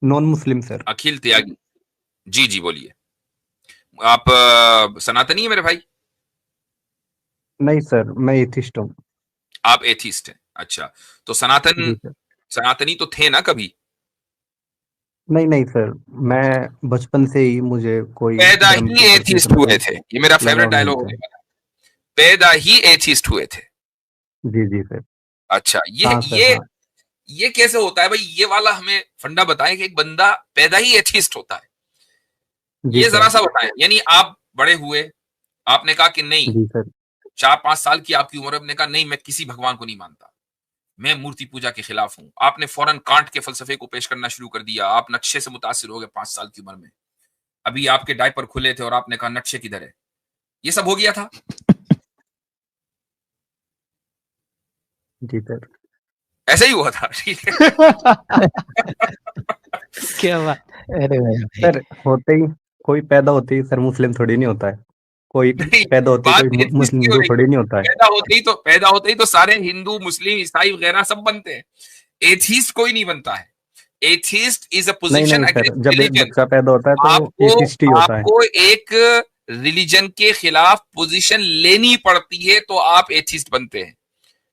Non Muslim sir. अखिल त्यागी, जी जी बोलिए। आप सनातनी है मेरे भाई? नहीं सर, मैं एथिस्ट हूँ। आप एथिस्ट हैं, अच्छा। तो जी सर। सनातनी तो थे ना कभी? नहीं नहीं सर, मैं बचपन से ही मुझे कोई पैदा धर्म ही के प्रति एथिस्ट इतना हुए थे, ये मेरा फेवरेट लगाव नहीं डायलॉग था। होने वाला है। पैदा ही एथिस्ट हुए थे। जी जी सर। अच्छा, हाँ सर, हाँ। ये कैसे होता है भाई? ये वाला हमें फंडा बताएं कि एक बंदा पैदा ही एथिस्ट होता है, जी ये जरा सर। सा बताएं। यानी आप बड़े हुए, आपने कहा कि नहीं, जी सर। 4-5 साल की आपकी उम्र, आपने कहा नहीं मैं किसी भगवान को नहीं मानता, मैं मूर्ति पूजा के खिलाफ हूं। आपने फौरन कांट के फलसफे को पेश करना शुरू कर दिया, आप नक्शे से मुतासिर हो गए 5 साल की उम्र में। अभी आपके डायपर खुले थे और आपने कहा नक्शे किधर है। ये सब हो गया था? जी सर। ऐसे ही हुआ था, ठीक है। क्या बात। अरे भाई सर होते ही, कोई पैदा होते ही सर मुस्लिम थोड़ी नहीं होता है। कोई नहीं, पैदा होते ही बात कोई एथिस्ट मुस्लिम की हो हिंदू रही थोड़ी है। नहीं होता है। पैदा होते ही तो सारे हिंदू, मुस्लिम, ईसाई वगैरह सब बनते हैं। एथिस्ट कोई नहीं बनता है। एथिस्ट इज अ नहीं पोजीशन नहीं सर, अगेंस्ट जब एक रिलीजन। बच्चा पैदा होता है तो वो आपको एथिस्ट ही होता है। आपको एक रिलीजन के खिलाफ पोजीशन लेनी पड़ती है तो आप एथिस्ट बनते हैं,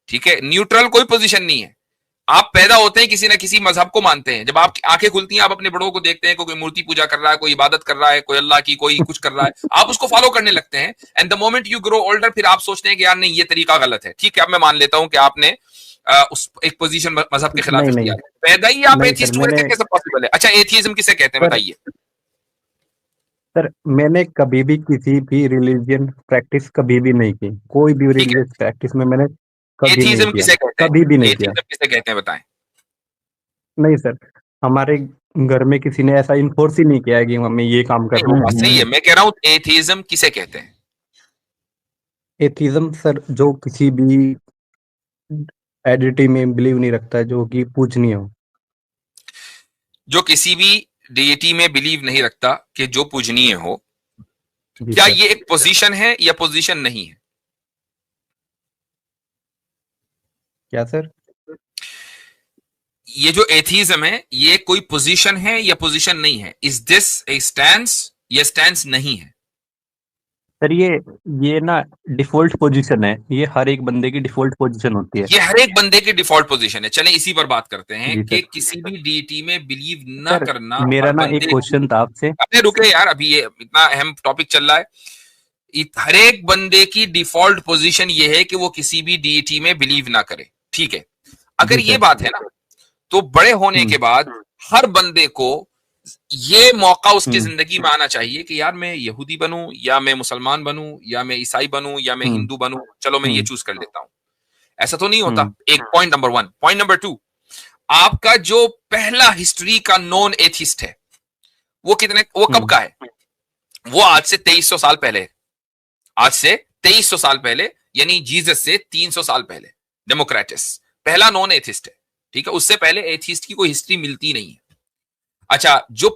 ठीक है। न्यूट्रल कोई पोजीशन नहीं है। आप पैदा होते हैं किसी ना किसी मजहब को मानते हैं। जब आपकी आंखें खुलती हैं, आप अपने बड़ों को देखते हैं, कोई मूर्ति पूजा कर रहा है, कोई इबादत कर रहा है, कोई अल्लाह की, कोई कुछ कर रहा है, आप उसको फॉलो करने लगते हैं। And the moment you grow older, फिर आप सोचते हैं कि यार नहीं, ये तरीका गलत है। ठीक है, अब मैं मान लेता हूं कि आपने उस एक पोजीशन मजहब के खिलाफ नहीं नहीं। इख्तियार है। पैदा ही आप नहीं सर, एथिस्ट हुए मैंने थे, कैसे पॉसिबल है? अच्छा, एथिज्म किसे कहते हैं सर बताइए? सर मैंने कभी भी किसी भी रिलीजियन प्रैक्टिस कभी भी नहीं की। कोई भी ठीक है, रिलीजियस प्रैक्टिस में मैंने कभी नहीं एथिज्म किया। किसे कहते हैं? कभी भी नहीं किया। एथिज्म किसे कहते हैं बताएं? नहीं सर, हमारे घर में किसी ने ऐसा इन्फोर्स ही नहीं किया है कि हमें ये काम नहीं, वो करना बात है। सही है, मैं कह रहा हूं एथिज्म किसे कहते हैं? एथिज्म सर जो किसी भी एडिटी में बिलीव नहीं रखता है जो कि पूजनीय हो। जो किसी भी डिएटी में बिलीव नहीं रखता कि जो पूजनीय हो। जी क्या सर। ये एक पोजीशन है या पोजीशन नहीं है? क्या सर? ये जो एथीज्म है, ये कोई पोजीशन है या पोजीशन नहीं है? इज दिस ए स्टैंस या स्टैंस नहीं है? सर ये ना डिफॉल्ट पोजीशन है। ये हर एक बंदे की डिफॉल्ट पोजीशन होती है। ये हर एक बंदे की डिफॉल्ट पोजीशन है। चलें इसी पर बात करते हैं जी कि सर। किसी भी डीटी में बिलीव ना सर करना मेरा हर ना एक बंदे की। क्वेश्चन था आपसे। अरे रुके यार, अभी ये इतना अहम टॉपिक चल रहा है। हर एक बंदे की डिफॉल्ट पोजीशन ये है कि वो किसी भी डीटी में बिलीव ना करे, ठीक है। अगर जी ये सर। बात है ना, तो बड़े होने के हम्म। बाद हर बंदे को ये मौका उसकी हम्म। जिंदगी में आना चाहिए कि यार मैं यहूदी बनूं या मैं मुसलमान बनूं या मैं ईसाई बनूं या मैं हम्म। हिंदू बनूं, चलो मैं ये हम्म। चूज कर लेता हूं। ऐसा तो नहीं होता। हम्म। एक पॉइंट नंबर 1। पॉइंट नंबर 2, आपका जो पहला हिस्ट्री का नॉन एथिस्ट है, वो कब हम्म। का है? वो आज से 2300 साल पहले है। आज से 2300 साल पहले, यानी जीसस से 300 साल पहले डेमोक्रेटस पहला नॉन एथिस्ट है, ठीक है। उससे पहले एथिस्ट की कोई हिस्ट्री मिलती नहीं है। अच्छा, जो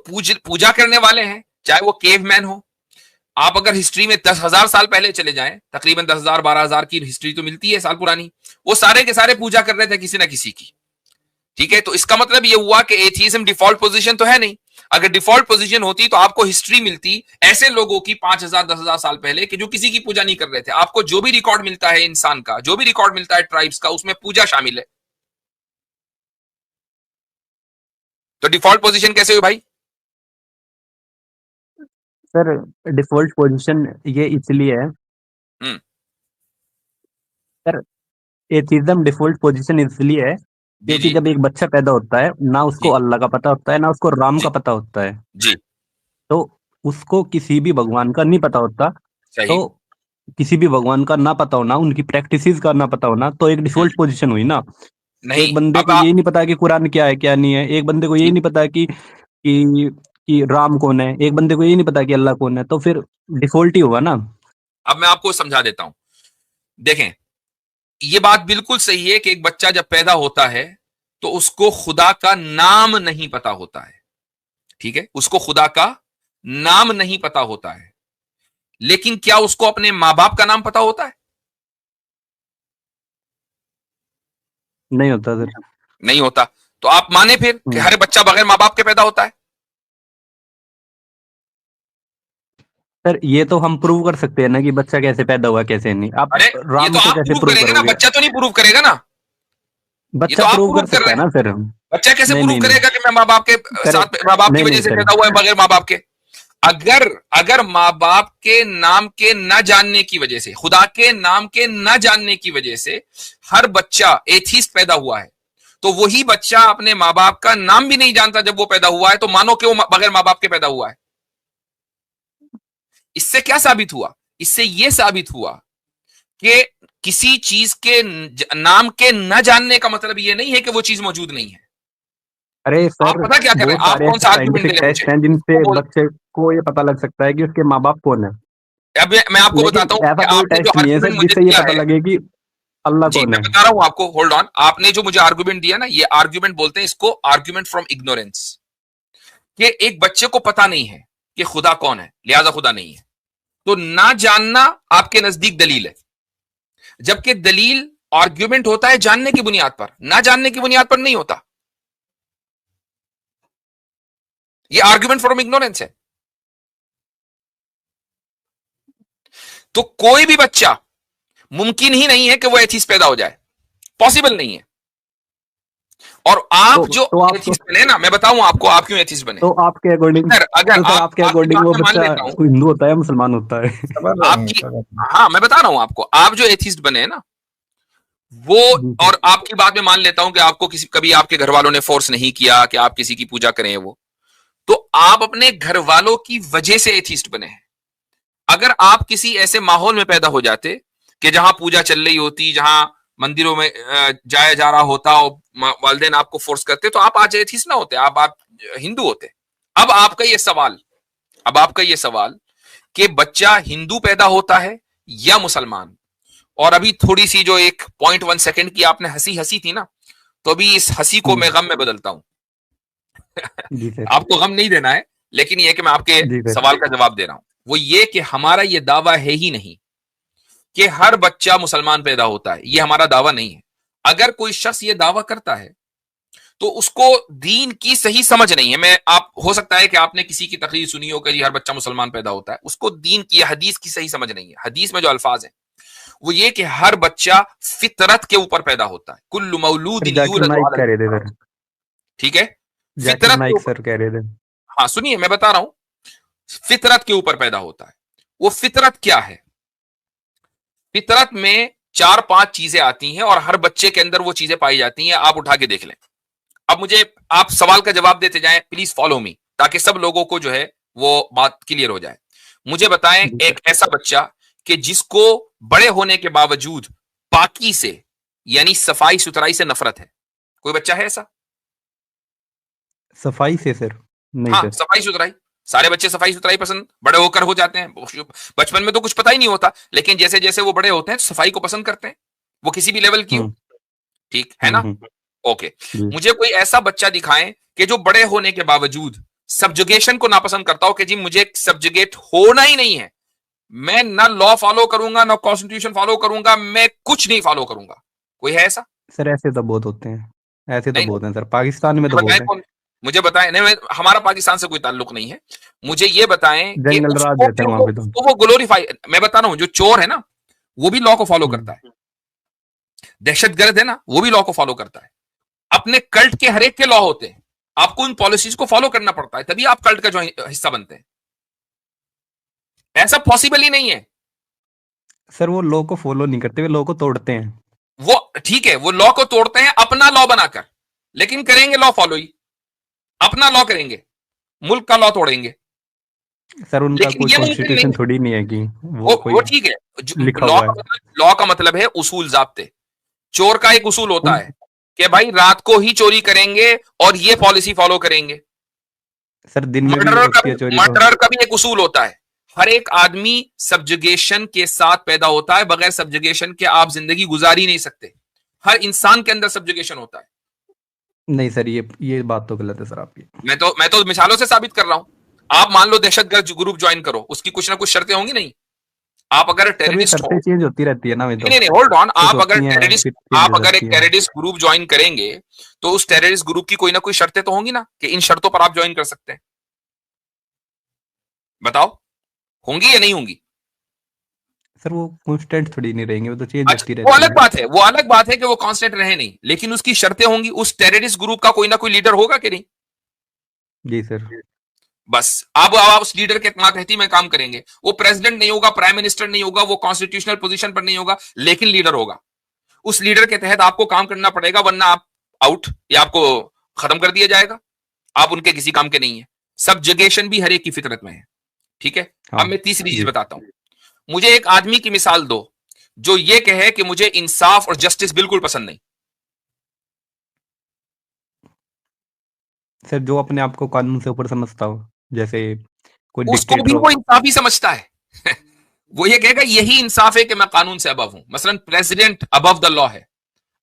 पूजा करने वाले हैं, चाहे वो केवमैन हो, आप अगर हिस्ट्री में 10,000 साल पहले चले जाएं, तकरीबन 10,000 12,000 की हिस्ट्री तो मिलती है साल पुरानी, वो सारे के सारे पूजा कर रहे थे किसी ना किसी की, ठीक है। तो इसका मतलब ये हुआ कि एथिज्म डिफॉल्ट पोजीशन तो है नहीं। अगर डिफॉल्ट पोजीशन होती तो आपको हिस्ट्री मिलती ऐसे लोगों की 5,000 10,000 साल पहले कि जो किसी की पूजा नहीं कर रहे थे। आपको जो भी रिकॉर्ड मिलता है इंसान का, जो भी रिकॉर्ड मिलता है ट्राइब्स का, उसमें पूजा शामिल है। तो डिफॉल्ट पोजीशन कैसे हुई भाई? सर डिफॉल्ट पोजीशन ये इसलिए है। हम्म। सर एथिज्म डिफॉल्ट पोजीशन इसलिए है जी क्योंकि जी जब एक बच्चा पैदा होता है ना उसको जी अल्लाह का पता होता है ना उसको राम जी का पता होता है। जी। तो उसको किसी भी भगवान का नहीं पता होता। सही। तो किसी भी भगवान का ना पता होना, उनकी प्रैक्टिसेस का ना पता होना, तो एक हम्म। डिफॉल्ट पोजीशन हुई ना। नहीं, एक बंदे अब को यही नहीं पता कि कुरान क्या है क्या नहीं है। एक बंदे को यही नहीं पता कि राम कौन है। एक बंदे को यही नहीं पता कि अल्लाह कौन है। तो फिर डिफॉल्ट ही हुआ ना। अब मैं आपको समझा देता हूं। देखें, ये बात बिल्कुल सही है कि एक बच्चा जब पैदा होता है तो उसको खुदा का नाम नहीं पता होता है, ठीक है। उसको खुदा का नाम नहीं पता होता है, लेकिन क्या उसको अपने मां बाप का नाम पता होता है? नहीं होता सर। नहीं होता। तो आप माने फिर कि हर बच्चा बगैर माँ बाप के पैदा होता है? सर ये तो हम प्रूव कर सकते हैं ना कि बच्चा कैसे पैदा हुआ कैसे नहीं। आप अरे ये राम तो को आप कैसे प्रूव प्रूव करेंगे ना, करोगे? बच्चा तो नहीं प्रूव करेगा ना। ये बच्चा तो आप प्रूव प्रूव कर कर सकता रहे है हैं। ना सर। बच्चा कैसे नहीं प्रूव नहीं करेगा कि मैं माँ बाप के साथ, माँ बाप की नहीं वजह नहीं से सर, पैदा हुआ है बगैर माँ बाप के? अगर अगर माँ बाप के नाम के न जानने की वजह से, खुदा के नाम के न जानने की वजह से हर बच्चा एथीस्ट पैदा हुआ है, तो वही बच्चा अपने माँ बाप का नाम भी नहीं जानता जब वो पैदा हुआ है, तो मानो कि वो बगैर माँ बाप के पैदा हुआ है। इससे क्या साबित हुआ? इससे यह साबित हुआ कि किसी चीज के नाम के न जानने का मतलब यह नहीं है कि वो चीज मौजूद नहीं है। अरे आप सर, पता क्या कर रहे बहुत हैं? आप सारे कौन सा आर्ग्यूमेंट दे साइंटिफिक रहे हैं मुझे? टेस्ट हैं जिनसे वो बोल, बच्चे को ये पता लग सकता है कि उसके माँ बाप कौन है। अब मैं आपको लेकिन बताता हूं ऐसा कि कोई आपने जो टेस्ट नहीं है आर्ग्यूमेंट सर मुझे जिससे ये दिया पता है। लगे कि अल्लाह जी कौन मैं है। बता रहा हूं आपको, होल्ड ऑन। आपने जो मुझे आर्ग्यूमेंट दिया ना, ये आर्ग्यूमेंट बोलते हैं इसको, आर्ग्यूमेंट फ्रॉम इग्नोरेंस। कि एक बच्चे को पता नहीं है कि खुदा कौन है, लिहाजा खुदा नहीं है। तो ना जानना आपके नजदीक दलील है, जबकि दलील आर्ग्यूमेंट होता है जानने की बुनियाद पर, ना जानने की बुनियाद पर नहीं होता। ये आर्ग्यूमेंट फ्रॉम इग्नोरेंस है। तो कोई भी बच्चा, मुमकिन ही नहीं है कि वो एथीस्ट पैदा हो जाए, पॉसिबल नहीं है। और आप जो तो आपको एथीस्ट बने ना, मैं बताऊं आपको आप क्यों एथीस्ट बने। तो आपके अकॉर्डिंग अगर अगर तो सर आपके आपकी अकॉर्डिंग बात वो में मान बच्चा लेता हूं, हिंदू होता है या मुसलमान होता है? आपकी, हाँ मैं बता रहा हूं आपको, आप जो एथीस्ट बने हैं ना वो, जी सर। और आपकी बात में मान लेता हूं कि आपको किसी, कभी आपके घर वालों ने फोर्स नहीं किया कि आप किसी की पूजा करें, वो तो आप अपने घर वालों की वजह से एथीस्ट बने हैं। अगर आप किसी ऐसे माहौल में पैदा हो जाते कि जहां पूजा चल रही होती, जहां मंदिरों में जाया जा रहा होता और वालिदैन आपको फोर्स करते, तो आप आज एथीस्ट ना होते, आप हिंदू होते। अब आपका ये सवाल, अब आपका ये सवाल कि बच्चा हिंदू पैदा होता है या मुसलमान, और अभी थोड़ी सी जो एक 0.1 सेकंड की आपने हंसी हंसी थी ना, तो अभी इस हंसी को मैं गम में बदलता हूं। जी सर। आपको गम नहीं देना है, लेकिन यह कि मैं आपके जी सर। सवाल का जवाब दे रहा हूं। वो ये कि हमारा ये दावा है ही नहीं कि हर बच्चा मुसलमान पैदा होता है, ये हमारा दावा नहीं है। अगर कोई शख्स ये दावा करता है तो उसको दीन की सही समझ नहीं है। मैं, आप हो सकता है कि आपने किसी की तकरीर सुनी हो कि जी हर बच्चा मुसलमान पैदा होता है, उसको दीन की, हदीस की सही समझ नहीं है। हदीस में जो अल्फाज है वो ये कि हर बच्चा फितरत के ऊपर पैदा होता है, कुल्लु मौलूदिन जाकिर यूलदु नाइक अलल कह रहे थे फितरत। सर। ठीक है, जाकिर फितरत के नाइक ऊपर, सर कह रहे थे। हाँ सुनिए मैं बता रहा हूं, फितरत के ऊपर पैदा होता है। वो फितरत क्या है? फितरत में 4-5 चीजें आती हैं और हर बच्चे के अंदर वो चीजें पाई जाती हैं। आप उठा के देख लें। अब मुझे आप सवाल का जवाब देते जाएं, प्लीज फॉलो मी, ताकि सब लोगों को जो है वो बात क्लियर हो जाए। मुझे बताएं एक ऐसा बच्चा कि जिसको बड़े होने के बावजूद पाकी से, यानी सफाई सुथराई से नफरत है। कोई बच्चा है ऐसा? सफाई से सर? नहीं हाँ, सर। सफाई सुथराई। सारे बच्चे सफाई सुथराई पसंद बड़े होकर हो जाते हैं। बचपन में तो कुछ पता ही नहीं होता, लेकिन जैसे जैसे वो बड़े होते हैं तो सफाई को पसंद करते हैं, वो किसी भी लेवल की हो। ठीक है ना? ओके। जी। मुझे कोई ऐसा बच्चा दिखाएं कि जो बड़े होने के बावजूद सब्जुगेशन को नापसंद करता हो कि जी मुझे सब्जुगेट होना ही नहीं है, मैं ना लॉ फॉलो करूंगा, ना कॉन्स्टिट्यूशन फॉलो करूंगा, मैं कुछ नहीं फॉलो करूंगा। कोई है ऐसा? सर ऐसे तो बहुत होते हैं, ऐसे तो नहीं, बहुत हैं सर, पाकिस्तान में तो बताएं बहुत है। कौन, मुझे बताएं। नहीं, हमारा पाकिस्तान से कोई ताल्लुक नहीं है। मुझे ये बताएं कि जंगल राज उसको रहता है फिर वहां पे तो। वो ग्लोरीफाई, मैं बता रहा हूं, जो चोर है ना वो भी लॉ को फॉलो करता है, दहशतगर्द है ना वो भी लॉ को फॉलो करता है, अपने कल्ट के हर एक के लॉ होते हैं, आपको उन पॉलिसीज को फॉलो करना पड़ता है, तभी आप कल्ट का जो हिस्सा बनते हैं। ऐसा पॉसिबल ही नहीं है। सर वो लॉ को फॉलो नहीं करते, वे लॉ को तोड़ते हैं। वो ठीक है, वो लॉ को तोड़ते हैं अपना लॉ बनाकर, लेकिन करेंगे लॉ फॉलो ही, अपना लॉ करेंगे, मुल्क का लॉ तोड़ेंगे। सर उनका लेकिन कोई ये मुमकिन नहीं कॉन्स्टिट्यूशन है। थोड़ी नहीं है कि वो कोई वो ठीक है, लिखा लॉ हुआ का है। मतलब, लॉ का मतलब है उसूल जाब्ते। चोर का एक उसूल होता उन है कि भाई रात को ही चोरी करेंगे और ये पॉलिसी फॉलो करेंगे। सर दिन में भी हो मर्डरर का सकती भी है चोरी तो। मर्डरर का भी एक उसूल होता है। हर एक आदमी सब्जुगेशन के साथ पैदा होता है, बगैर सब्जुगेशन के आप जिंदगी गुजार ही नहीं सकते। हर इंसान के अंदर सब्जुगेशन होता है। नहीं सर, ये बात तो गलत है सर आपकी। मैं तो मिसालों से साबित कर रहा हूं। आप मान लो दहशतगर्द ग्रुप ज्वाइन करो, उसकी कुछ ना कुछ शर्तें होंगी नहीं? आप अगर सर ये टेररिस्ट हो, शर्तें चेंज होती रहती है ना, मैं तो नहीं नहीं होल्ड ऑन, कुछ आप अगर होती हैं टेररिस्ट फिर चेंज आप हो अगर जाती एक हैं। टेररिस्ट ग्रुप ज्वाइन करेंगे तो उस टेररिस्ट ग्रुप की कोई ना कोई शर्तें तो होंगी ना कि इन शर्तों पर आप ज्वाइन कर सकते हैं। बताओ, होंगी या नहीं होंगी? सर वो कांस्टेंट थोड़ी नहीं रहेंगे, वो तो चेंज अच्छा, होती वो रहती अलग हैं। बात है, वो अलग बात है कि वो कांस्टेंट रहे नहीं, लेकिन उसकी शर्तें होंगी। उस टेररिस्ट ग्रुप का कोई ना कोई लीडर होगा कि नहीं? जी सर। बस अब आप उस लीडर के मातहती में काम करेंगे। वो प्रेसिडेंट नहीं होगा, प्राइम मिनिस्टर नहीं होगा, वो कॉन्स्टिट्यूशनल पोजीशन पर नहीं होगा, लेकिन लीडर होगा। उस लीडर के तहत आपको काम करना पड़ेगा, वरना आप आउट, या आपको खत्म कर दिया जाएगा। आप उनके किसी काम के नहीं है। सब्जुगेशन भी हर एक की फितरत में है। ठीक है। हाँ अब मैं तीसरी चीज जी। बताता हूं। मुझे एक आदमी की मिसाल दो जो ये कहे कि मुझे इंसाफ और जस्टिस बिल्कुल पसंद नहीं। सर जो अपने आप को कानून से ऊपर समझता हो, जैसे कोई उसको भी डिक्टेटर वो हो। इंसाफ ही समझता है। वो ये कहेगा यही इंसाफ है कि मैं कानून से अबव हूं। मसलन प्रेसिडेंट अबव द लॉ है।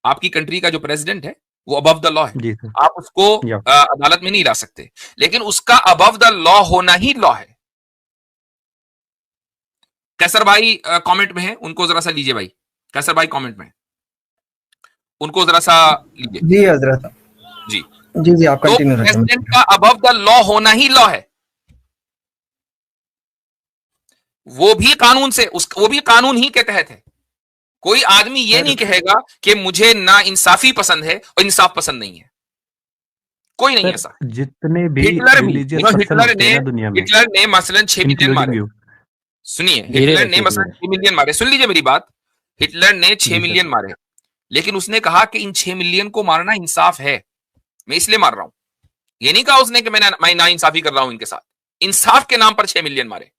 आपकी कंट्री का जो प्रेसिडेंट है वो अबव द लॉ है। जी सर। आप उसको या अदालत में नहीं ला सकते, लेकिन उसका अबव द लॉ होना ही लॉ है। कैसर भाई कमेंट में है, उनको जरा सा लीजिए भाई। कैसर भाई कमेंट में, उनको जरा सा लीजिए। जी हजरत, जी, जी जी आप तो कंटिन्यू रखें। प्रेसिडेंट का अबव द लॉ होना ही लॉ है। वो भी कानून से, वो भी कानून ही के तहत है। कोई आदमी ये सर नहीं कहेगा कि मुझे ना इंसाफी पसंद है और इंसाफ पसंद नहीं है। कोई नहीं सर ऐसा। जितने भी हिटलर भी, रिलीजियस पर्सन होते हैं ना दुनिया में, हिटलर ने मसलन 6 मिलियन इंक्लूडिंग मारे। यू। सुनिए, धीरे हिटलर ने रखिए मसलन धीरे। 6 मिलियन मारे। सुन लीजिए मेरी बात। हिटलर ने 6 जी सर। मिलियन मारे, लेकिन उसने कहा कि इन 6 मिलियन को मारना इंसाफ है, मैं इसलिए मार रहा हूं। ये नहीं कहा उसने कि मैं ना इंसाफी कर रहा हूं इनके साथ। इंसाफ के नाम पर 6 मिलियन मारे।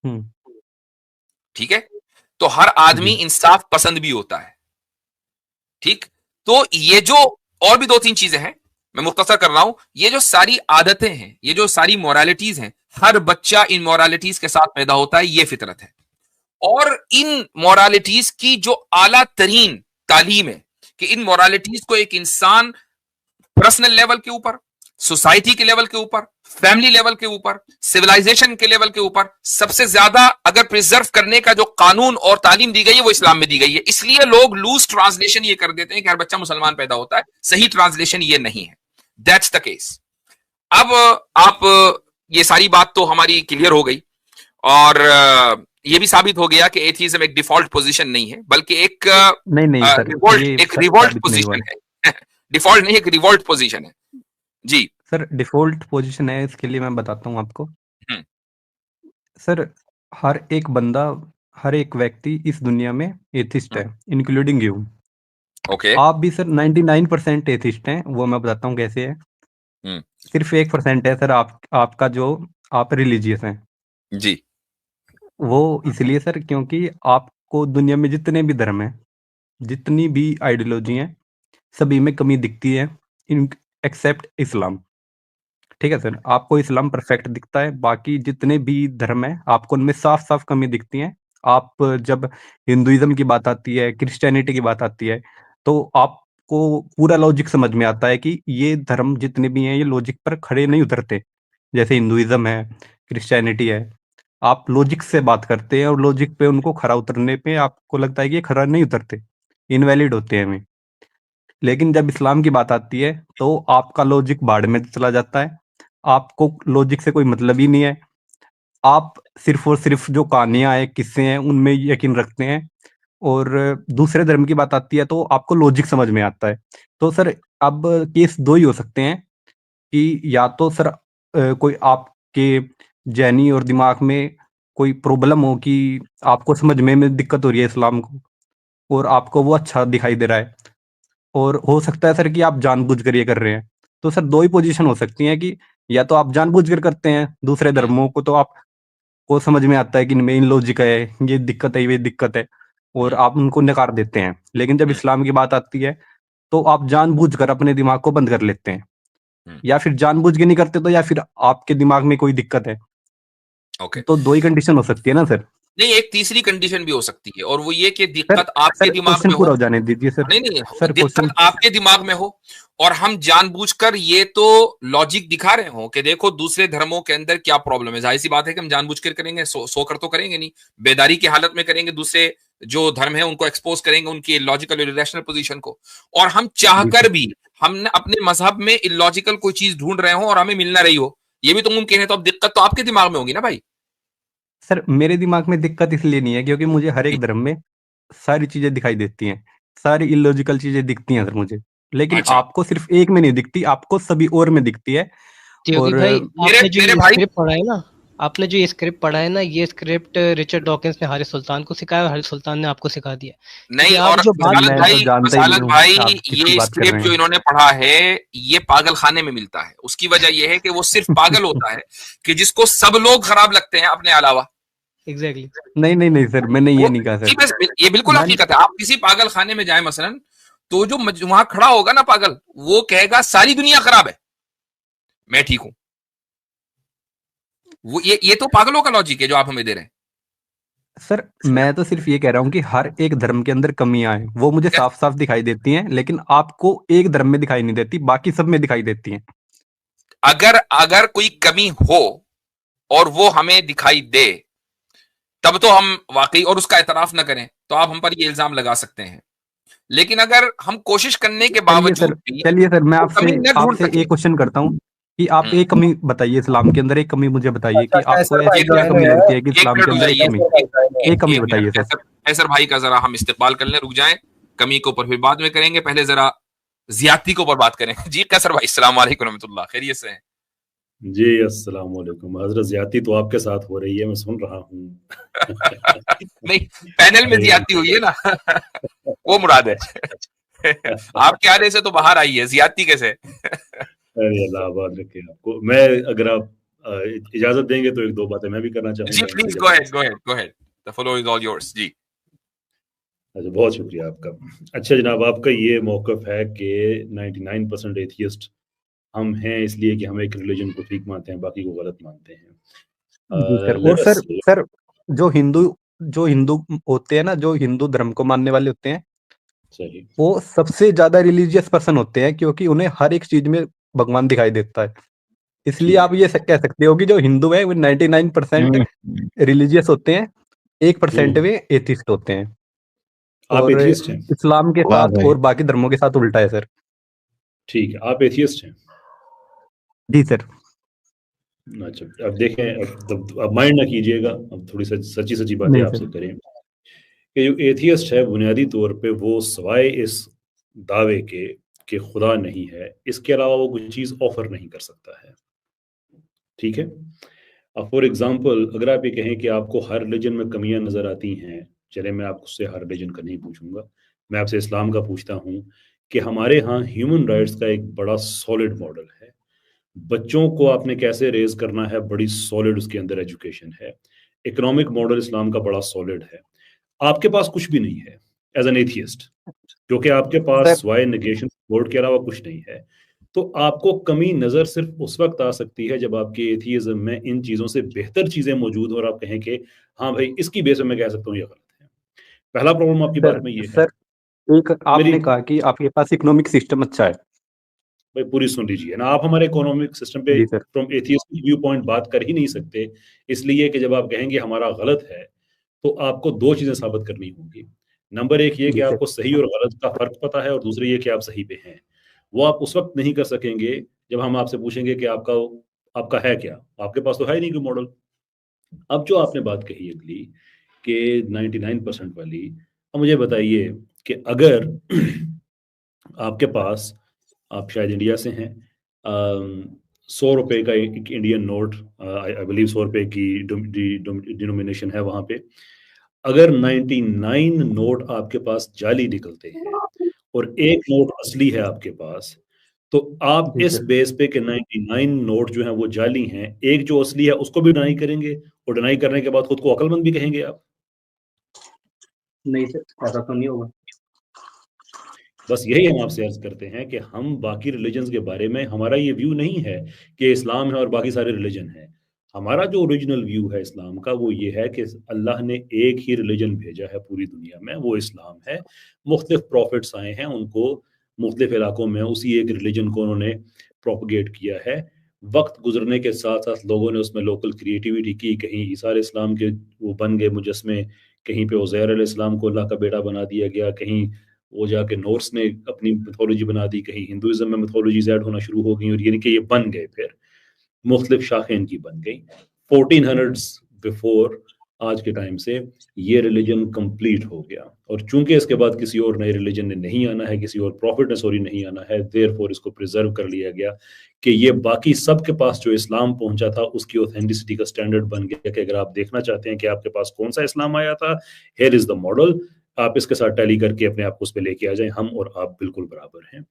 हम्म। ठीक है। तो हर आदमी जी इंसाफ पसंद भी होता है। ठीक। तो ये जो और भी 2-3 चीजें हैं, मैं मुख्तसर कर रहा हूं। ये जो सारी आदतें हैं, ये जो सारी मोरालिटीज हैं, हर बच्चा इन मोरालिटीज के साथ पैदा होता है, ये फितरत है। और इन मोरालिटीज की जो आला तरीन तालीम है कि इन मोरालिटीज को एक इंसान पर्सनल लेवल के ऊपर, सोसाइटी के लेवल के ऊपर, फैमिली लेवल के ऊपर, सिविलाइजेशन के लेवल के ऊपर सबसे ज्यादा अगर प्रिजर्व करने का जो कानून और तालीम दी गई है वो इस्लाम में दी गई है। इसलिए लोग लूज ट्रांसलेशन ये कर देते हैं कि हर बच्चा मुसलमान पैदा होता है। सही ट्रांसलेशन ये नहीं है। That's the case. अब आप, ये सारी बात तो हमारी क्लियर हो गई, और ये भी साबित हो गया कि एथीज्म एक डिफॉल्ट पोजीशन नहीं है, बल्कि एक नहीं सर, रिवोल्ट, ये एक रिवोल्ट साबित नहीं हुआ पोजीशन है। डिफॉल्ट नहीं, एक रिवोल्ट पोजीशन है। जी। सर। डिफॉल्ट पोजीशन है, इसके लिए मैं बताता हूँ आपको। हम्म। सर हर एक बंदा, हर एक व्यक्ति इस दुनिया में एथिस्ट है, इंक्लूडिंग यू। ओके। आप भी सर 99% एथिस्ट हैं, वो मैं बताता हूँ कैसे है। सिर्फ 1% है सर आपका जो आप रिलीजियस हैं। जी। वो इसलिए सर क्योंकि आपको दुनिया में जितने भी धर्म हैं, जितनी भी आइडियोलॉजी हैं, सभी में कमी दिखती है एक्सेप्ट इस्लाम। ठीक है सर, आपको इस्लाम परफेक्ट दिखता है, बाकी जितने भी धर्म हैं आपको उनमें साफ साफ कमी दिखती हैं। आप जब हिंदुइज्म की बात आती है, क्रिश्चियनिटी की बात आती है, तो आपको पूरा लॉजिक समझ में आता है कि ये धर्म जितने भी हैं ये लॉजिक पर खड़े नहीं उतरते। जैसे हिंदुइज्म है, क्रिश्चियनिटी है, आप लॉजिक से बात करते हैं और लॉजिक पे उनको खरा उतरने पे आपको लगता है कि ये खरा नहीं उतरते, इनवैलिड होते हैं हमें। लेकिन जब इस्लाम की बात आती है तो आपका लॉजिक भाड़ में चला जाता है, आपको लॉजिक से कोई मतलब ही नहीं है। आप सिर्फ और सिर्फ जो कहानियां हैं, किस्से हैं, उनमें यकीन रखते हैं। और दूसरे धर्म की बात आती है तो आपको लॉजिक समझ में आता है। तो सर अब केस दो ही हो सकते हैं कि या तो सर कोई आपके जहनी और दिमाग में कोई प्रॉब्लम हो कि आपको समझने में दिक्कत हो रही है इस्लाम को, और आपको वो अच्छा दिखाई दे रहा है। और हो सकता है सर कि आप जानबूझकर ये कर रहे हैं। तो सर दो ही पोजीशन हो सकती हैं कि या तो आप जानबूझकर करते हैं दूसरे धर्मों को, तो आपको समझ में आता है कि इनमें इन लॉजिक है, ये दिक्कत है, ये दिक्कत है, और आप उनको नकार देते हैं। लेकिन जब इस्लाम की बात आती है तो आप जानबूझकर अपने दिमाग को बंद कर लेते हैं, या फिर जानबूझ के नहीं करते, तो या फिर आपके दिमाग में कोई दिक्कत है। ओके। तो दो ही कंडीशन हो सकती है ना सर। नहीं, एक तीसरी कंडीशन भी हो सकती है, और वो ये कि सर दिक्कत आपके सर दिमाग क्वेश्चन में पूरा हो। हो जाने दीजिए सर। नहीं नहीं, सर क्वेश्चन दिक्कत आपके दिमाग में हो, और हम जानबूझकर ये तो लॉजिक दिखा रहे हो कि देखो दूसरे धर्मों के अंदर क्या प्रॉब्लम है। जाहिर सी बात है कि हम जानबूझकर करेंगे, सोकर तो करेंगे नहीं, बेदारी की हालत में करेंगे, दूसरे जो धर्म है उनको एक्सपोज करेंगे, उनकी लॉजिकल इरेशनल पोजीशन को। और हम जी चाहकर सर। भी हमने अपने मजहब में इलॉजिकल कोई चीज ढूंढ रहे हो और हमें मिल ना रही हो, ये भी तो मुमकिन है। तो अब दिक्कत तो आपके दिमाग में होगी ना भाई। सर मेरे दिमाग में दिक्कत इसलिए नहीं है क्योंकि मुझे हर जी, एक धर्म में सारी चीजें दिखाई देती हैं, सारी इलॉजिकल चीजें दिखती हैं सर मुझे। लेकिन अच्छा। आपको सिर्फ एक में नहीं दिखती, आपको सभी और में दिखती है। योगी और भाई, मेरे आपने जो मेरे ये भाई, स्क्रिप्ट पढ़ा है ना, आपने जो ये स्क्रिप्ट पढ़ा है ना, ये स्क्रिप्ट रिचर्ड डॉकिंस ने हारिस सुल्तान को सिखाया और हारिस सुल्तान ने आपको सिखा दिया। क्योंकि नहीं, आप और जो बात मैं तो जानता ही नहीं मसालत हूँ भाई, आप किसकी ये बात कर स्क्रिप्ट रहे जो हैं। इन्होंने पढ़ा है ये पागल खाने में मिलता है। उसकी वजह यह है कि वो सिर्फ पागल होता है कि जिसको सब लोग खराब लगते हैं अपने अलावा। एग्जैक्टली। नहीं नहीं नहीं सर, मैंने ये वो नहीं कहा जी, सर। बस ये बिल्कुल मैं हकीकत है। आप किसी पागल खाने में जाए मसलन, तो जो वहां खड़ा होगा ना पागल, वो कहेगा सारी दुनिया खराब है, मैं ठीक हूं। वो ये तो पागलों का लॉजिक है जो आप हमें दे रहे हैं। सर मैं तो सिर्फ ये कह रहा हूँ कि हर एक धर्म के अंदर कमियां हैं, वो मुझे क्या- साफ साफ दिखाई देती हैं, लेकिन आपको एक धर्म में दिखाई नहीं देती, बाकी सब में दिखाई देती हैं। अगर अगर कोई कमी हो और वो हमें दिखाई दे, तब तो हम वाकई और उसका एतराफ न करें, तो आप हम पर ये इल्जाम लगा सकते हैं। लेकिन अगर हम कोशिश करने के चलिए सर, बावजूद भी चलिए सर, मैं वो आपसे कमी न ढूंढ आपसे सके। एक क्वेश्चन करता हूँ कि आप एक हम्म, कमी बताइए इस्लाम के अंदर, एक कमी मुझे बताइए अच्छा, कि आपको कैसर ऐसी भाई एक क्या मिनट, ज्वाइन कमी हुए लगती हैं। है कि एक इस्लाम मिनट के रुक अंदर एक जाइए, कमी। कैसर भाई ज्वाइन हुए हैं। एक कमी एक मिनट। बताइए सर। कैसर भाई का जरा हम इस्तेकबाल कर लें, रुक जाएं। कमी के ऊपर फिर बाद में करेंगे, पहले जरा ज्यादती के ऊपर बात करें। जी कैसर भाई, अस्सलाम वालेकुम रहमतुल्लाह, खैरियत से हैं? जी अस्सलाम वालेकुम। हजरत ज्यादती तो आपके साथ हो रही है, मैं सुन रहा हूँ। नहीं, पैनल में अरे ज्यादती हुई है ना। वो मुराद है। आपके आने से तो बाहर आई है, ज्यादती कैसे? अरे अल्लाह आबाद रखे आपको। मैं अगर आप इजाजत देंगे तो एक दो बातें मैं भी करना जी चाहूंगा इनसे प्लीज, गो जब ahead, go ahead, go ahead, the floor is all yours. जी। अच्छा, बहुत शुक्रिया आपका। अच्छा जनाब, आपका ये मौकफ है कि 99% एथियस्ट हम हैं इसलिए कि हम एक रिलीजन को ठीक मानते हैं, बाकी को गलत मानते जी सर। हैं। और लेट अस सर सर जो हिंदू जो हिंदू होते हैं ना, जो हिंदू धर्म को मानने वाले होते हैं, सही। वो सबसे ज्यादा रिलीजियस पर्सन होते हैं क्योंकि उन्हें हर एक चीज में भगवान दिखाई देता है। इसलिए ठीक आप ये कह सकते हो कि जो हिंदू है वो 99% रिलीजियस होते हैं, 1% वे एथिस्ट होते हैं। आप और एथियस्ट हैं? इस्लाम के वाह साथ भाई। और बाकी धर्मों के साथ उल्टा है सर। ठीक है, आप एथियस्ट हैं। जी सर। अच्छा, अब देखें, अब माइंड ना कीजिएगा, अब थोड़ी सच्ची सच्ची बातें नहीं आपसे सर। करें कि जो एथियस्ट है बुनियादी तौर पे वो सवाए इस दावे के कि खुदा नहीं है, इसके अलावा वो कुछ चीज़ ऑफर नहीं कर सकता है। ठीक है। अब फॉर एग्जांपल अगर आप ये कहें कि आपको हर रिलीजन में कमियां नजर आती हैं, चले मैं आपसे हर रिलीजन का नहीं पूछूंगा, मैं आपसे इस्लाम का पूछता हूँ कि हमारे यहाँ ह्यूमन राइट्स का एक बड़ा सॉलिड मॉडल है। बच्चों को आपने कैसे रेज करना है, बड़ी सॉलिड उसके अंदर एजुकेशन है। इकोनॉमिक मॉडल इस्लाम का बड़ा सॉलिड है। आपके पास कुछ भी नहीं है एज एन एथियस्ट, क्योंकि आपके पास सर स्वाय नेगेशन बोर्ड के अलावा कुछ नहीं है। तो आपको कमी नजर सिर्फ उस वक्त आ सकती है जब आपके एथियज्म में इन चीजों से बेहतर चीजें मौजूद हो और आप कहें कि हाँ भाई इसकी बेस पे मैं कह सकता हूँ ये गलत है। पहला प्रॉब्लम आपकी सर बात में ये है। सर एक मेरी आपने कहा कि आपके पास इकोनॉमिक सिस्टम अच्छा है। भाई पूरी सुन लीजिए ना, आप हमारे इकोनॉमिक सिस्टम पे जी sir. From atheist view point बात कर ही नहीं सकते, इसलिए कि जब आप कहेंगे हमारा गलत है तो आपको दो चीजें साबित करनी होंगी। नंबर एक ये कि जी सर। आपको सही और गलत का फर्क पता है, और दूसरी ये कि आप सही पे हैं। वो आप उस वक्त नहीं कर सकेंगे जब हम आपसे पूछेंगे कि आपका आपका है क्या, आपके पास तो है ही नहीं कोई मॉडल। अब जो आपने बात कही अगली कि 99% वाली, अब मुझे बताइए कि अगर आपके पास, आप शायद इंडिया से हैं, 100 रुपए का एक इंडियन नोट, आई बिलीव 100 रुपए की डिनोमिनेशन है वहां पे। अगर 99 नोट आपके पास जाली निकलते हैं और एक नोट असली है आपके पास, तो आप जी इस सर। बेस पे कि 99 नोट जो हैं वो जाली हैं, एक जो असली है उसको भी डिनाई करेंगे, और डिनाई करने के बाद खुद को अक्लमंद भी कहेंगे आप? नहीं सर, ऐसा तो नहीं होगा। बस यही हम आपसे अर्ज करते हैं कि हम बाकी रिलीजन्स के बारे में, हमारा ये व्यू नहीं है कि इस्लाम है और बाकी सारे रिलीजन हैं। हमारा जो ओरिजिनल व्यू है इस्लाम का वो ये है कि अल्लाह ने एक ही रिलीजन भेजा है पूरी दुनिया में, वो इस्लाम है। मुख्तलिफ प्रॉफिट्स आए हैं, उनको मुख्तलिफ इलाकों में उसी एक रिलीजन को उन्होंने प्रोपगेट किया है। वक्त गुजरने के साथ साथ लोगों ने उसमें लोकल क्रिएटिविटी की, कहीं ईसा अलैहिस्सलाम के वो बन गए मुजस्मे, कहीं पे उज़ैर अलैहिस्सलाम को अल्लाह का बेटा बना दिया गया, कहीं वो जाके नॉर्स ने अपनी मिथोलॉजी बना दी, कहीं हिंदुइज्म में मिथोलॉजीज ऐड होना शुरू हो गई, और यानी कि ये बन गए, फिर मुख्तलिफ शाखें इनकी बन गई। 1400s बिफोर आज के टाइम से ये रिलीजन कंप्लीट हो गया, और चूंकि इसके बाद किसी और नए रिलीजन ने नहीं आना है, किसी और प्रॉफिट ने सॉरी नहीं आना है, देयरफॉर इसको प्रिजर्व कर लिया गया कि ये बाकी सब के पास जो इस्लाम पहुंचा था उसकी ऑथेंटिसिटी का स्टैंडर्ड बन गया कि अगर आप देखना चाहते हैं कि आपके पास कौन सा इस्लाम आया था, हियर इज द मॉडल, आप इसके साथ टैली करके अपने आप को उस पर लेके आ जाएं, हम और आप बिल्कुल बराबर हैं।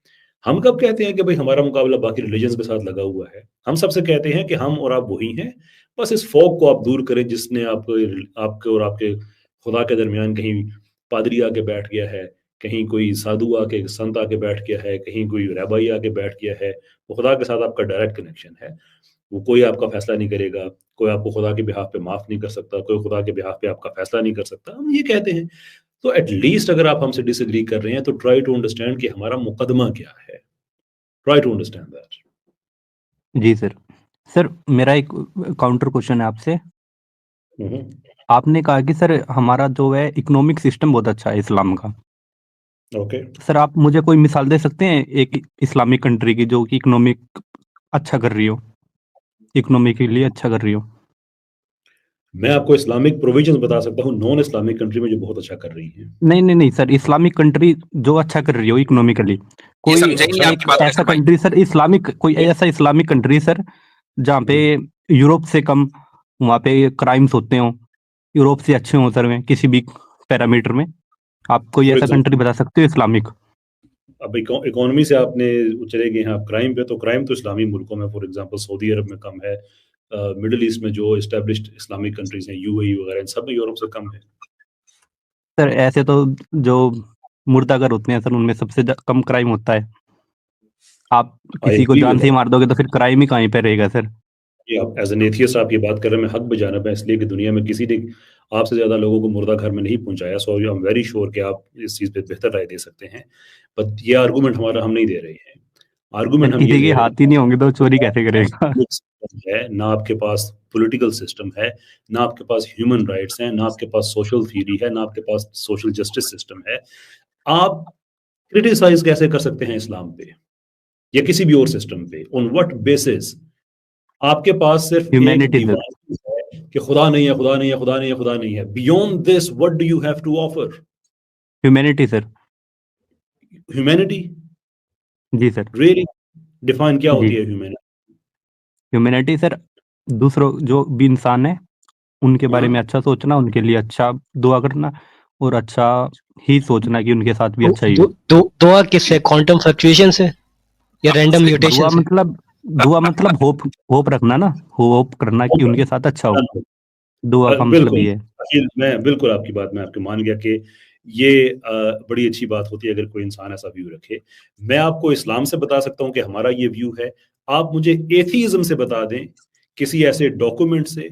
हम कब कहते हैं कि भाई हमारा मुकाबला बाकी रिलीजन्स के साथ लगा हुआ है? हम सबसे कहते हैं कि हम और आप वही हैं, बस इस फॉग को आप दूर करें जिसने आपके और आपके खुदा के दरमियान कहीं पादरी आके बैठ गया है, कहीं कोई साधु आके संत आके बैठ गया है, कहीं कोई रैबाई आके बैठ गया है। वो खुदा के साथ आपका डायरेक्ट कनेक्शन है, वो कोई आपका फैसला नहीं करेगा, कोई आपको खुदा के बिहाफ पे माफ नहीं कर सकता, कोई खुदा के बिहाफ पे आपका फैसला नहीं कर सकता। हम ये कहते हैं, तो एटलीस्ट अगर आप हमसे डिसएग्री कर रहे हैं तो ट्राई टू अंडरस्टैंड कि हमारा मुकदमा क्या है, ट्राई टू अंडरस्टैंड दैट। जी सर। सर मेरा एक काउंटर क्वेश्चन है आपसे। आपने कहा कि सर हमारा जो है इकोनॉमिक सिस्टम बहुत अच्छा है इस्लाम का। ओके सर आप मुझे कोई मिसाल दे सकते हैं एक इस्लामिक कंट्री की जो कि इकोनॉमिक अच्छा कर रही हो, इकोनॉमी के लिए अच्छा कर रही हो? मैं आपको इस्लामिक प्रोविजंस बता सकता हूँ नॉन इस्लामिक कंट्री में जो बहुत अच्छा कर रही है। नहीं नहीं नहीं सर, इस्लामिक कंट्री जो अच्छा कर रही हो इकोनॉमिकली, कोई समझा ही नहीं आपकी बात ऐसा कैसर भाई। कंट्री सर, इस्लामिक कोई ऐसा इस्लामिक कंट्री सर जहाँ पे यूरोप से कम वहाँ पे क्राइम्स होते हो, यूरोप से अच्छे हो सर में किसी भी पैरामीटर में? आप कोई For ऐसा example, कंट्री बता सकते हो इस्लामिक? अब इकोनॉमी से आपने चले गए हैं आप क्राइम पे, तो क्राइम तो इस्लामी मुल्कों में फॉर एग्जांपल सऊदी अरब में कम है, मिडिल ईस्ट में जो एस्टेब्लिश्ड इस्लामिक कंट्रीज हैं यूएई वगैरह, इन सब में यूरोप से कम है। सर ऐसे तो जो मुर्दागर होते हैं सर उनमें सबसे कम क्राइम होता है। आप आई किसी को एग्री जान विद से ही मार दोगे तो फिर क्राइम ही कहीं पे रहेगा सर? ये आप एज एन एथियस्ट आप ये बात कर रहे हैं, मैं हक बजानब है, इसलिए कि दुनिया में किसी ने आपसे ज्यादा लोगों को मुर्दा घर में नहीं पहुंचाया, सो आई एम वेरी श्योर कि आप इस चीज पे बेहतर राय दे सकते हैं। बट ये आर्गूमेंट हमारा हम नहीं दे रहे हैं, आर्गूमेंट सर हम ये किसी दे के रहे हाथ ही नहीं होंगे तो चोरी कैसे करेगा? हैं है ना आपके पास पॉलिटिकल सिस्टम है, ना आपके पास ह्यूमन राइट्स हैं, ना आपके पास सोशल थ्योरी है, ना आपके पास सोशल जस्टिस सिस्टम है। आप क्रिटिसाइज कैसे कर सकते हैं इस्लाम पे या किसी भी और सिस्टम पे? On what basis? आपके पास सिर्फ एक ह्यूमैनिटी सर। डिवाइन है कि खुदा नहीं है, खुदा नहीं है, खुदा नहीं है, खुदा नहीं है। Beyond this what do you have to offer? Humanity sir. Humanity? जी सर। रियली डिफाइन क्या जी, होती है ह्यूमैनिटी? ह्यूमैनिटी सर दूसरों जो भी इंसान है उनके बारे में अच्छा सोचना, उनके लिए अच्छा दुआ करना और अच्छा ही सोचना कि उनके साथ भी अच्छा ही हो। दुआ किससे? क्वांटम फ्लक्चुएशन से या रैंडम म्यूटेशन से? दुआ मतलब होप रखना ना, होप करना कि उनके साथ अच्छा हो। दुआ का मतलब बिल्कुल ये है। मैं बिल्कुल आपकी बात में आपके मान गया कि ये बड़ी अच्छी बात होती है अगर कोई इंसान ऐसा व्यू रखे। मैं आपको इस्लाम से बता सकता हूँ कि हमारा ये व्यू है। आप मुझे एथीज्म से बता दें, किसी ऐसे डॉक्यूमेंट से,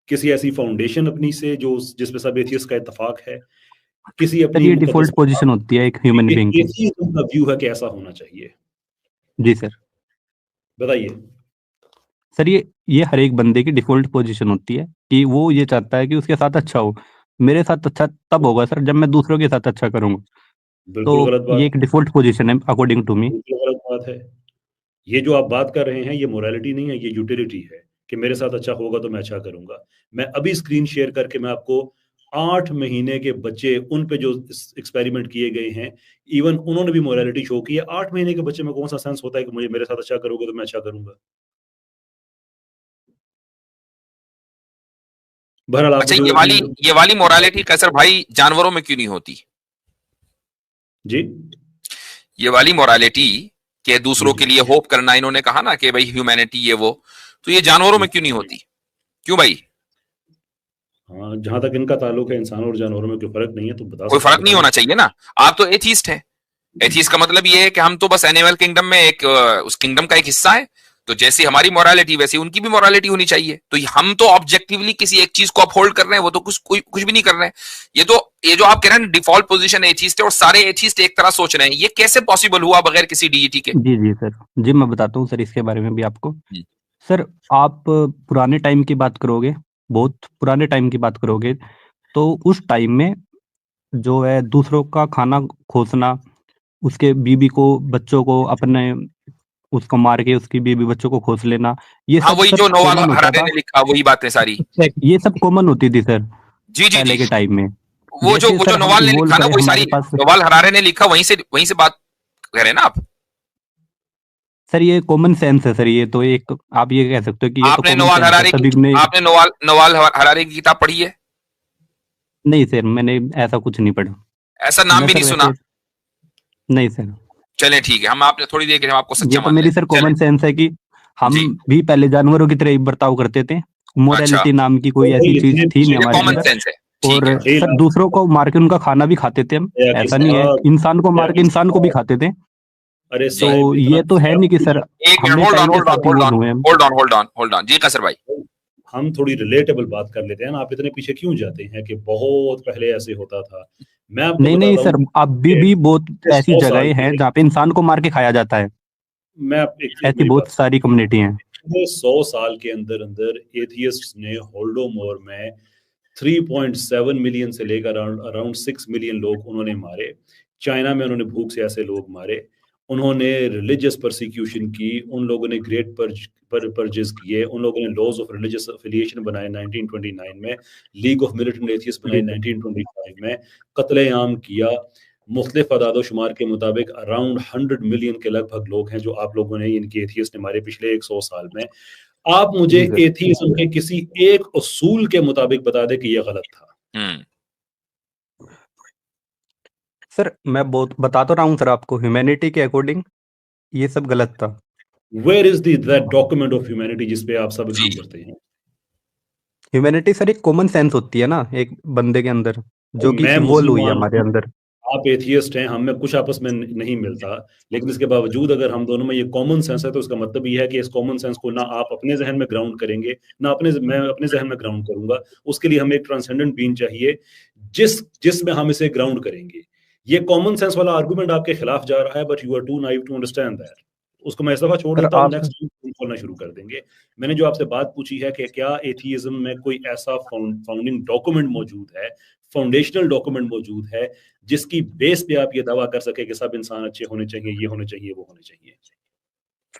किसी ऐसी फाउंडेशन अपनी से जो जिसमें सब एथियस्ट का इत्तेफाक है, किसी सर अपनी ये मुकद्दस डिफॉल्ट पोजीशन होती है एक ह्यूमन बीइंग की। एथीज्म का व्यू है कि ऐसा होना चाहिए। जी सर। बताइए। सर ये हर एक बंदे की डिफॉल्ट पोजीशन होती है कि वो ये चाहता है कि उसके साथ अच्छा हो। मेरे साथ अच्छा तब होगा सर जब मैं दूसरों के साथ अच्छा करूंगा। बिल्कुल तो गलत ये बात, एक डिफॉल्ट पोजीशन है अकॉर्डिंग टू मी। बिल्कुल गलत बात है। ये जो आप बात कर रहे हैं ये मोरालिटी नहीं है, ये यूटिलिटी है कि मेरे साथ अच्छा होगा तो मैं अच्छा करूंगा। मैं अभी स्क्रीन शेयर करके मैं आपको 8 महीने के बच्चे, उन पे जो एक्सपेरिमेंट किए गए हैं, इवन उन्होंने भी मोरालिटी शो की है। 8 महीने के बच्चे में कौन सा सेंस होता है कि मुझे मेरे साथ अच्छा करोगे तो मैं अच्छा करूंगा? बहरहाल आप अच्छा, मुझे ये वो वाली अपनी ये वाली मोरालिटी कैसर भाई जानवरों में क्यों नहीं होती? जी ये वाली मोरालिटी के दूसरों जी के लिए होप करना, इन्होंने कहा ना कि भाई ह्यूमैनिटी ये वो, तो ये जानवरों में क्यों नहीं होती? क्यों भाई? हाँ, जहां तक इनका ताल्लुक है इंसानों और जानवरों में कोई फर्क नहीं है तो कोई फर्क नहीं बताइए। होना चाहिए ना। आप तो एथीस्ट हैं। एथीस्ट का मतलब ये है कि हम तो बस एनिमल किंगडम में एक उस किंगडम का एक हिस्सा है। तो जैसी हमारी मोरालिटी वैसी उनकी भी मोरालिटी होनी चाहिए। तो हम तो ऑब्जेक्टिवली किसी एक चीज को अपहोल्ड कर रहे हैं, वो तो कुछ भी नहीं कर रहे हैं। ये जो आप कह रहे हैं डिफॉल्ट पोजीशन एथिस्ट है और सारे एथिस्ट एक तरह सोच रहे हैं, ये कैसे पॉसिबल हुआ बगैर किसी डीईटी के? जी जी सर, जी मैं बताता हूँ सर इसके बारे में भी आपको। जी। सर आप पुराने टाइम की बात करोगे, बहुत पुराने टाइम की बात करोगे, तो उस टाइम में जो है दूसरों का खाना खोसना, उसके बीबी को बच्चों को अपने उसको मार के उसकी बीबी बच्चों को खोस लेना, ये हाँ, सब वही सर जो नोवाल कॉमन होता हरारे था। ने लिखा, वही बातें सारी। ये सब कॉमन होती थी सर जी जी पहले जी। के टाइम में। वो जैसे जो सर हम नोवाल ने इवोल्व लिखा ना, करें वही हमारे सारी पास। नोवाल हरारे ने लिखा, वहीं से बात कह रहे हैं ना आप? सर ये कॉमन सेंस है सर, ये तो एक आप ये कह सकते हो कि ये तो आपने कॉमन सेंस है सभी ने। नोवाल हरारे की किताब पढ़ी है? नहीं सर, मैंने ऐसा कुछ नहीं पढ़ा। ऐसा नाम मैं भी सर नहीं सुना? वैसे नहीं सर, चलें ठीक है, हम आपने थोड़ी देर के लिए हम आपको ये सच्चा तो मान मेरी लेते सर हैं। चलें। कॉमन सेंस है कि हम जी। भी पहले जानवरों की तरह ही बर्ताव करते थे। अच्छा, मोरालिटी नाम की कोई तो ऐसी भाई चीज इतने थी नहीं पीछे ये हमारे कॉमन अंदर। सेंस है। और ठीक है। हे सर दूसरों को मार के उनका खाना भी खाते थे हम, ऐसा नहीं है, साहब, इंसान को मार के इंसान को भी खाते थे। अरे जी। तो साहब इतना ये तो है नहीं कि सर एक मिनट, हमने होल्ड ऑन टाइम के होल्ड ऑन साथ होल्ड इवोल्व ऑन हुए हैं हम। Hold on hold on hold on जी कसर भाई। हम थोड़ी रिलेटेबल बात कर लेते हैं ना, आप इतने पीछे क्यों जाते हैं कि बहुत पहले ऐसे होता था? मैं आपको नहीं नहीं बताता हूँ सर, अभी कि भी बहुत पिछले ऐसी 100 साल जगहें हैं में, जहाँ पे इंसान को मार के खाया जाता है। मैं एक ऐसी मेरी बहुत बात सारी सुनिए। कम्युनिटी हैं। पिछले 100 साल के अंदर अंदर एथियस्ट्स ने होल्डोमोर में 3.7 मिलियन से लेकर अराउंड 6 मिलियन लोग उन्होंने मारे। चाइना में उन्होंने भूख से ऐसे लोग मारे। उन्होंने रिलीजियस परसिक्यूशन की, उन लोगों ने ग्रेट परजेस किए, उन लोगों ने लॉज ऑफ रिलीजियस अफिलिएशन बनाए 1929 में, लीग ऑफ मिलिटेंट एथियस्ट बनाई जी सर। 1925 में, कत्लेआम किया। मुख्तलिफ अदाद-ओ-शुमार के मुताबिक अराउंड 100 मिलियन के लगभग लोग हैं जो आप लोगों ने, इनके एथियस्ट ने मारे पिछले 100 साल में। आप मुझे जी सर। एथियज्म के किसी एक उसूल के मुताबिक बता दें कि यह गलत था। सर मैं बहुत बता तो रहा हूँ सर आपको, ह्यूमैनिटी के अकॉर्डिंग ये सब गलत था। Where is that document of humanity जिस पे आप सब एग्री जी। करते हैं? ह्यूमैनिटी सर एक कॉमन सेंस होती है ना एक बंदे के अंदर, जो कि मैं इवोल्व हुई है मुसलमान हमारे हूं, अंदर। आप एथियस्ट हैं, हम में कुछ आपस में नहीं मिलता, लेकिन इसके बावजूद अगर हम दोनों में ये कॉमन सेंस है तो इसका मतलब ये है कि इस कॉमन सेंस को ना आप अपने जहन में ग्राउंड करेंगे, ना मैं अपने जहन में ग्राउंड करूंगा। उसके लिए हमें एक ट्रांसेंडेंट बीइंग चाहिए जिसमें हम इसे ग्राउंड करेंगे। ये कॉमन सेंस वाला आर्गुमेंट आपके खिलाफ जा रहा है, but you are too naive to understand that. उसको मैं इस दफा छोड़ सर देता हूँ, आप नेक्स्ट टाइम खोलना शुरू कर देंगे। मैंने जो आपसे बात पूछी है कि क्या एथियज्म में कोई ऐसा फाउंडिंग डॉक्यूमेंट मौजूद है, फाउंडेशनल डॉक्यूमेंट मौजूद है, जिसकी बेस पे आप ये दावा कर सके कि सब इंसान अच्छे होने चाहिए, ये होने चाहिए, वो होने चाहिए?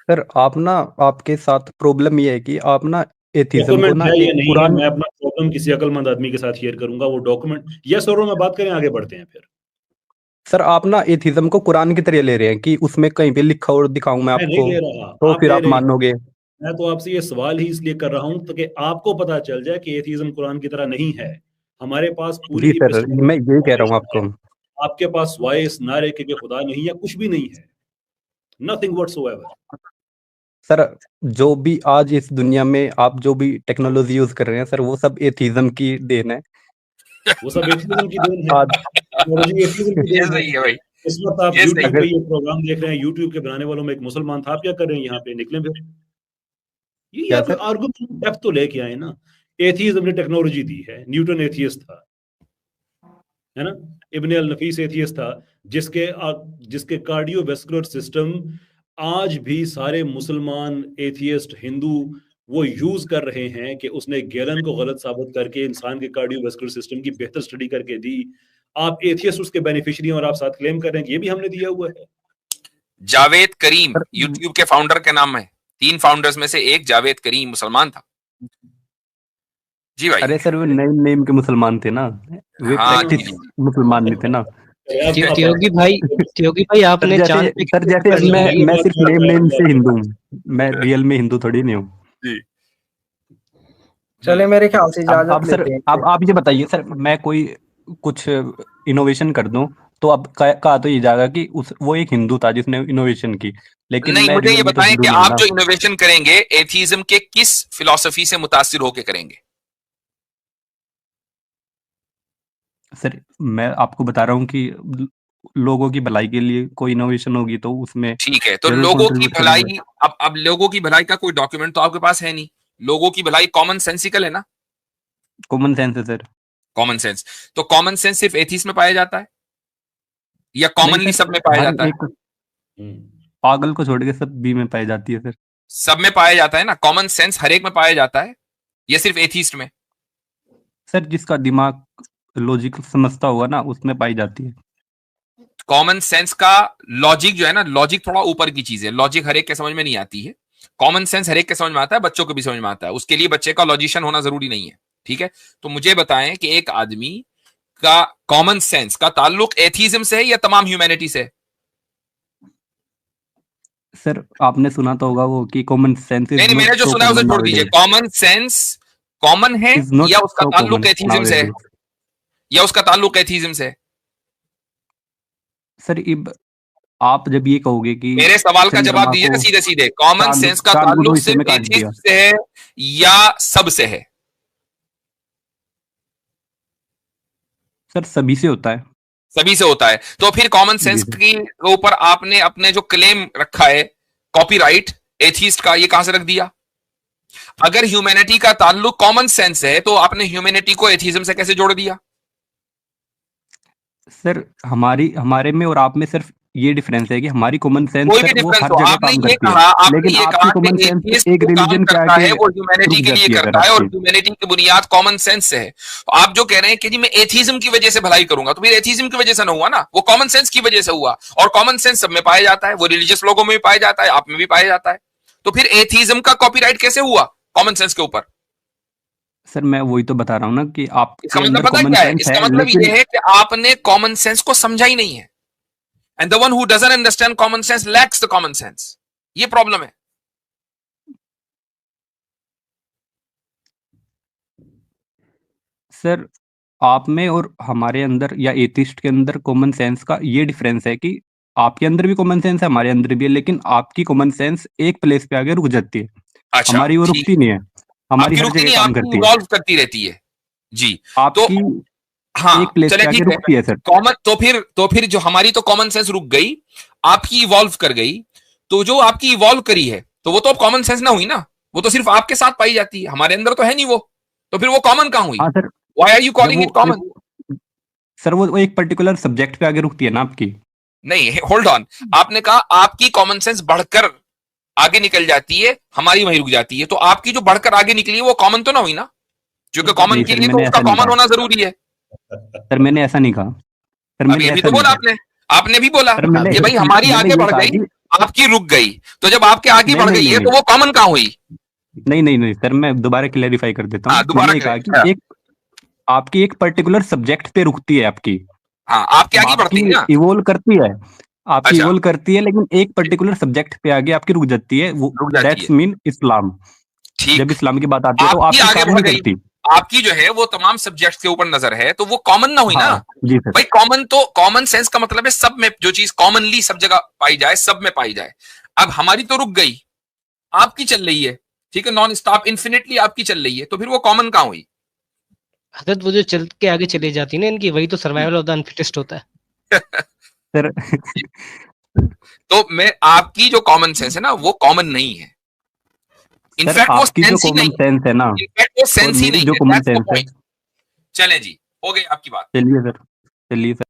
सर आप ना, आपके साथ प्रॉब्लम ये है कि आप ना एथिज्म को डॉक्यूमेंट ना है या एक नहीं है, कुरान। मैं अपना प्रॉब्लम किसी अक्लमंद आदमी के साथ शेयर करूंगा, वो डॉक्यूमेंट यस और नो में बात करें, आगे बढ़ते हैं फिर। सर आप ना एथिज्म को कुरान की तरह ले रहे हैं कि उसमें कहीं पे लिखा और दिखाऊं मैं मैं नहीं आपको, ले रहा, तो आप फिर ले आप रहे हैं। मानोगे। मैं तो आपसे ये सवाल ही इसलिए कर रहा हूं ताकि आपको पता चल जाए कि एथिज्म कुरान की तरह नहीं है। हमारे पास पूरी जी सर, मैं यही कह रहा हूँ फाउंडेशन है। आपको। आपके पास वाइस इस नारे के खुदा नहीं है, कुछ भी नहीं है, नथिंग व्हाटसोएवर। सर जो भी आज इस दुनिया में आप जो भी टेक्नोलॉजी यूज कर रहे हैं सर, वो सब एथिज्म की देन है। वो सब एथिज्म की देन है, आज टेक्नोलॉजी एथिज्म की ये देन है। सही है भाई, इस वक्त आप ये सही यूट्यूब है। पे अगर ये प्रोग्राम देख रहे हैं, यूट्यूब के बनाने वालों में एक मुसलमान था, आप क्या कर रहे हैं यहाँ पे? निकलें फिर। ये क्या आप सर? आर्गुमेंट डेप्थ तो लेके आए ना। एथिज्म ने टेक्नोलॉजी दी है, न्यूटन एथियस्ट था, है ना? इब्न अल नफीस एथियस्ट था, जिसके कार्डियोवैस्कुलर सिस्टम आज भी सारे मुसलमान एथियस्ट हिंदू वो यूज कर रहे हैं कि उसने गैलन को गलत साबित करके इंसान के कार्डियोवैस्कुलर सिस्टम की बेहतर स्टडी करके दी। आप एथियस्ट उसके बेनिफिशियरी और आप साथ क्लेम कर रहे हैं कि ये भी हमने दिया हुआ है। जावेद करीम सर यूट्यूब के फाउंडर के नाम है, 3 फाउंडर्स में से एक जावेद करीम मुसलमान था। जी भाई। अरे सर वो नए नेम के मुसलमान थे ना, वे हाँ जी प्रैक्टिस जी। मुसलमान नहीं थे ना। त्यागी भाई सर आपने जैसे चांद पे सर जैसे कर लिया। मैं सिर्फ नेम से हिंदू हूँ, मैं रियल में हिंदू थोड़ी नहीं हूँ। जी। चले मेरे ख्याल से अब इजाजत सर लेते हैं। आप ये बताइए सर, मैं कोई कुछ इनोवेशन कर दूं तो अब कहा तो ये जाएगा कि उस वो एक हिंदू था जिसने इनोवेशन की, लेकिन नहीं, मैं मुझे रियल ये में तो बताएं हिंदू कि नहीं हूं आप ना। जो इनोवेशन करेंगे एथिज्म के किस फिलॉसफी से मुतासिर होकर करेंगे? सर मैं आपको बता रहा हूँ कि लोगों की भलाई के लिए कोई इनोवेशन होगी तो उसमें ठीक है, तो जरूर लोगों की कंट्रीब्यूट भलाई, करेंगे। अब लोगों की भलाई का कोई डॉक्यूमेंट तो आपके पास है नहीं। लोगों की भलाई कॉमन सेंसिकल है ना, कॉमन सेंस है सर। Common sense. तो कॉमन सेंस सिर्फ एथीस्ट में पाया जाता है या नहीं कॉमनली सर, सब में पाया हर जाता है? एक हम्म। पागल को छोड़ के सब भी में पाई जाती है सर। सब में पाया जाता है ना, कॉमन सेंस हर एक में पाया जाता है या सिर्फ एथीस्ट में? सर जिसका दिमाग लॉजिक समझता होगा ना उसमें पाई जाती है। कॉमन सेंस का लॉजिक जो है ना, लॉजिक थोड़ा ऊपर की चीज है, लॉजिक हर एक के समझ में नहीं आती है। कॉमन सेंस हर एक के समझ में आता है, बच्चों को भी समझ में आता है, उसके लिए बच्चे का लॉजिशियन होना जरूरी नहीं है। ठीक है, तो मुझे बताएं कि एक आदमी का कॉमन सेंस का ताल्लुक एथीज्म से है या तमाम ह्यूमैनिटी से? सर आपने सुना तो होगा वो कि कॉमन सेंस नहीं इज नहीं, मैंने नॉट जो सो सुना है उसे कॉमन छोड़ दीजिए। नाउअडेज। कॉमन सेंस कॉमन है इज नॉट या उसका सो ताल्लुक कॉमन एथीज्म से है, नाउअडेज। या उसका ताल्लुक एथीज्म से है? सर इब आप जब ये कहोगे कि मेरे सवाल का जवाब चंद्रमा दीजिए ना को सीधे सीधे। कॉमन चांद सेंस का चांद को दो ताल्लुक हिस्से में सिर्फ काट दिया। एथीस्ट से है या सब से है? सर सभी से होता है। सभी से होता है। तो फिर कॉमन जी सेंस सर। की ऊपर आपने अपने जो क्लेम रखा है कॉपीराइट एथीस्ट का, ये कहां से रख दिया? अगर ह्यूमैनिटी का ताल्लुक कॉमन सेंस है तो आपने ह्यूमैनिटी को एथीज्म से कैसे जोड़ दिया? सर हमारे में और आप में सिर्फ ये डिफरेंस है कि हमारी कॉमन सेंस कोई भी सर वो डिफरेंस हर हो, जगह आपने काम ये करती है, कहा, आपने लेकिन ये आपकी कहा कॉमन कि सेंस एथीस्ट एक जो काम रिलीजन के करता आगे है वो ह्यूमैनिटी रुक के लिए जाती है। करता अगर है और आपकी ह्यूमैनिटी की बुनियाद कॉमन सेंस से है। तो आप जो कह रहे हैं कि जी मैं एथीज्म की वजह से भलाई करूंगा, तो फिर एथीज्म की वजह से ना हुआ ना, वो कॉमन सेंस की वजह से हुआ। और कॉमन सेंस सब में पाया जाता है, वो रिलीजियस लोगों में भी पाया जाता है, आप में भी पाया जाता है। तो फिर एथीज्म का कॉपीराइट कैसे हुआ कॉमन सेंस के ऊपर? सर मैं वही तो बता रहा हूँ ना कि इसका आपके मतलब अंदर पता कॉमन क्या है? सेंस इसका है मतलब ये लेकिन है कि आपने कॉमन सेंस को समझा ही नहीं है। And the one who doesn't understand common sense lakhs the common sense. ये प्रॉब्लम है। सर आप में और हमारे अंदर या एथिस्ट के अंदर कॉमन सेंस का ये डिफरेंस है कि आपके अंदर भी कॉमन सेंस है, हमारे अंदर भी है, लेकिन आपकी कॉमन सेंस एक प्लेस पे आके रुक जाती है, अच्छा हमारी वो ठीक, रुकती नहीं है, हमारी आपकी हर रुकती जगह नहीं, काम आपकी करती है। इवॉल्व करती रहती है। जी। तो आपकी एक हाँ प्लेस चले पे आके ठीक है, रुकती है सर। कॉमन तो फिर जो हमारी तो कॉमन सेंस रुक गई, आपकी इवॉल्व कर गई। तो जो आपकी इवॉल्व करी है तो वो तो अब कॉमन सेंस ना हुई ना, वो तो सिर्फ आपके साथ पाई जाती है, हमारे अंदर तो है नहीं वो। तो फिर वो कॉमन कहां हुई? हाँ सर, व्हाई आर यू जब कॉलिंग इट कॉमन? सर वो एक पर्टिकुलर सब्जेक्ट पे आगे रुकती है ना आपकी। नहीं, होल्ड ऑन। आपने कहा आपकी कॉमन सेंस बढ़कर आगे निकल जाती है, हमारी वहीं रुक जाती है। तो आपकी जो बढ़कर आगे निकली है वो कॉमन तो ना हुई ना, क्योंकि कॉमन नहीं के सर लिए तो मैंने उसका ऐसा नहीं कॉमन कहा। होना जरूरी है। सर मैंने ऐसा नहीं कहा। सर अब मैंने ये भी ऐसा तो नहीं बोला कहा। आपने, आपने भी बोला सर मैंने कि भाई हमारी मैंने आगे ये बढ़ कहा गई, कि आपकी रुक गई। तो जब आपके आगे नहीं बढ़ नहीं गई नहीं है नहीं तो वो कॉमन कहां हुई? नहीं नहीं नहीं सर मैं दोबारा क्लेरिफाई कर देता हाँ हूँ। दोबारा मैंने ये कहा करें। हाँ, कि एक आपकी एक पर्टिकुलर सब्जेक्ट पे रुकती है आपकी, हाँ आपके अब आगे बढ़ती है आपकी ना। इवोल्व करती है, आपकी अच्छा, इवोल्व करती है, लेकिन एक पर्टिकुलर सब्जेक्ट पे आगे आपकी रुक जाती है, वो रुक जाती है। दैट्स मीन इस्लाम। जब ठीक, इस्लाम की बात आती है तो आपकी आपकी आगे काम बढ़ नहीं गई, करती। आपकी जो है वो तमाम सब्जेक्ट्स के ऊपर नजर है, तो वो कॉमन ना हुई ना। हाँ जी सर। भाई कॉमन तो कॉमन सेंस का मतलब है सब में जो चीज कॉमनली सब जगह पाई जाए, सब में पाई जाए। अब हमारी तो रुक गई, आपकी चल रही है, ठीक है, नॉन स्टॉप इन्फिनिटली आपकी चल रही है, तो फिर वो कॉमन कहां हुई? हजरत वो जो चल के आगे चली जाती है ना इनकी, वही तो सर्वाइवल ऑफ द अनफिटेस्ट होता है। सर तो मैं आपकी जो कॉमन सेंस है ना वो कॉमन नहीं है, सर इनफैक्ट वो आपकी जो सेंस ही कॉमन नहीं है, सेंस है ना इनफैक्ट वो और सेंस ही मेरी नहीं जो है, कॉमन दैट्स द सेंस है। पॉइंट। चले जी, हो गई आपकी बात। चलिए सर, चलिए सर।